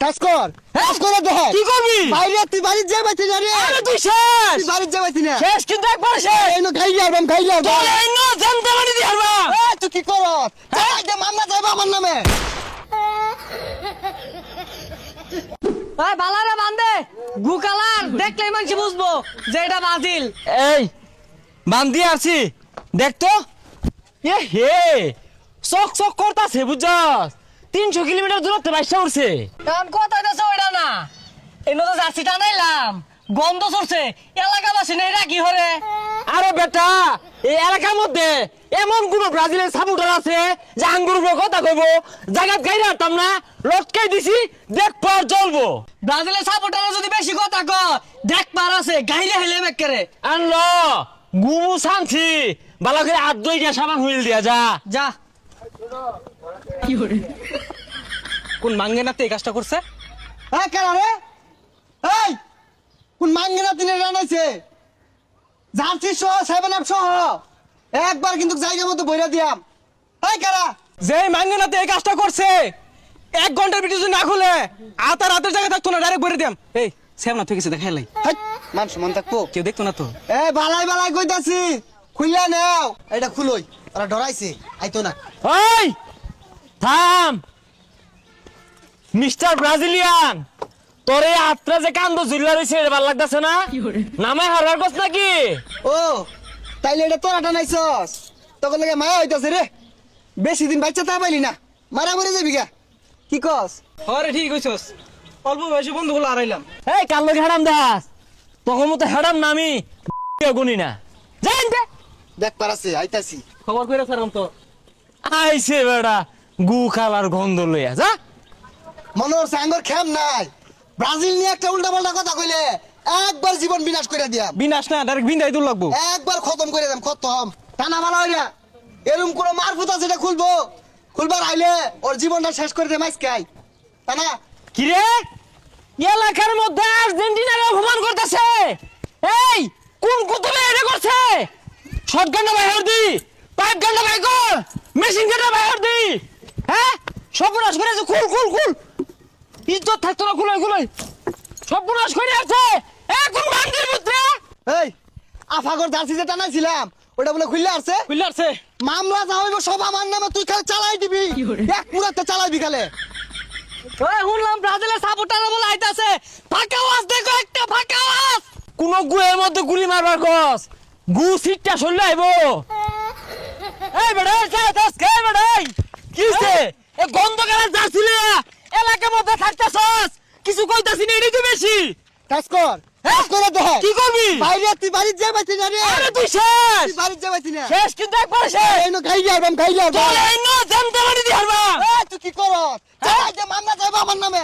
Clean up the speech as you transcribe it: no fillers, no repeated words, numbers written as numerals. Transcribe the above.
কাজ কর কাজ করে দেখ কি করবি? বাইরে তুই বাড়ি যা বাইতে না রে আরে তুই শেষ তুই বাড়ি যা বাইতে না শেষ কিন্তু একবার শেষ এই নো খাইলি আর তোর এই নো জানতে পারি দি হারবা এই তুই কি করস চাই দে মামলা যাইবা আমার নামে ভাই বালারে বান্ধে গু কালার দেখলেই মানুষ বুঝবো যে এটা ব্রাজিল। এই বান্ধি আছি দেখ তো এ হে চক চক করতাছে বুঝছস 300 কিলোমিটার দূরত্বে বাইসা উঠছে কারণ কথা হইতেছে ওইটা না, এই নতো জার্সিটা নাইলাম গন্ধ চড়ছে এলাকাবাসী নেই রাখি হরে। আরে বেটা এই এলাকার মধ্যে এমন কোন ব্রাজিলের সাপোর্টার আছে যে আঙ্গুর উপরে কথা কইব জায়গা গাইরে আরতাম না লটকাই দিছি দেখ পর জ্বলবো ব্রাজিলের সাপোর্টার যদি বেশি কথা কয় দেখ পার আছে গাইলে হেলে মেকরে আনলো গুমু শান্তি বালা করে হাত ধুই গিয়া সাবান হুইল দিয়া যা যা। কোন মাঙ্গে না এই কাজটা করছে হ্যাঁ কেন রে এই কোন মাঙ্গে না তিনে রানাইছে জার্সি সহ 7 আপ সহ একবার কিন্তু জায়গা মতো বইরা দিয়াম এই কারা যে মাঙ্গেনাতে এই কাজটা করছে 1 ঘন্টার ভিডিও যদি না খুলে আতার রাতের জায়গায় থাকতো না ডাইরেক্ট বলে দিয়াম এই সেমনা থেকে গেছে দেখাই লাই হাই মান সমান থাকবো কেউ দেখতো না তো এ বালাই বালাই কইতাছি খুইলা নাও এটা খুলই ওরা ডরাইছে আইতো না ওই থাম মিস্টার ব্রাজিলিয়ান তোরে আত্রা যে কান্দ ঝুলা রইছে এটা ভালো লাগতাছে না নামে হারার কস নাকি ও তাইলে এটা তোরা টানাইছস তখন লাগে মায়া হইতাছে রে বেশি দিন বাচ্চা তা পাইলি না মারা মরে যাবি গা কি কস আরে ঠিক কইছস অল্প বয়সে বন্ধুগুলো হারাইলাম এই কাল্লো হেডাম দাস তখন মতো হেডাম নামি গুনি না জান দে দেখ পারাছে আইতাছি খবর কইরা সারাম তো আইছে বেড়া গু খালার গন্ধ লইয়া যা মনোর সাঙ্গর খেম নাই ব্রাজিল নিয়ে একটা উল্টা পাল্টা কথা কইলে একবার জীবন বিনাশ করে দিয়াম বিনাশ না ডাইরেক্ট বিন্দাই দূর লাগবো একবার খতম করে দিলাম খতম টানা ভালো হইরা এরকম কোন মারফুত আছে এটা খুলবো খুলবার আইলে ওর জীবনটা শেষ করে দে মাইসকাই টানা কি রে এলাকার মধ্যে আর্জেন্টিনার অপমান করতেছে এই কোন কুতুবে এটা করছে শটগানটা বাইর দি পাইপ গানটা বাইর কর মেশিন গানটা বাইর দি হ্যাঁ সর্বনাশ করে আছে খুল খুল খুল ইজ্জত থাকতো না খুলই খুলই সর্বনাশ করে আছে এ কোন বান্দির পুত্র এই আফাগর জার্সি যে টানাইছিলাম ওটা বলে খুললে আসছে খুললে আছে মামলা যা হইব সব আমার নামে তুই খালি চালাই দিবি এক পুরাতে চালাইবি খালে ওই শুনলাম ব্রাজিলের সাপোর্টার বলে আইতাছে ফাঁকা আওয়াজ দেখো একটা ফাঁকা আওয়াজ। কোন গুয়ের মধ্যে গুলি মারবার কস গু সিটটা সরলে আইবো এই বেড়া যাই দাস কে বেড়া কিছে এ গন্ধ গালা যাচ্ছিলে এলাকার মধ্যে থাকতাছস কিছু কইতাছি না এটাই তো বেশি কাজ কর কাজ করে দেখ কি করবি বাইরে তুই বাড়ি যা বাইতে না রে আরে তুই শেষ তুই বাড়ি যা বাইতে না শেষ কিন্তু একবার শেষ এই নো খাইলি আর তোর এই নো জানতে পারি দি হারবা এই তুই কি করস চাই দে মামলা যাইবা আমার নামে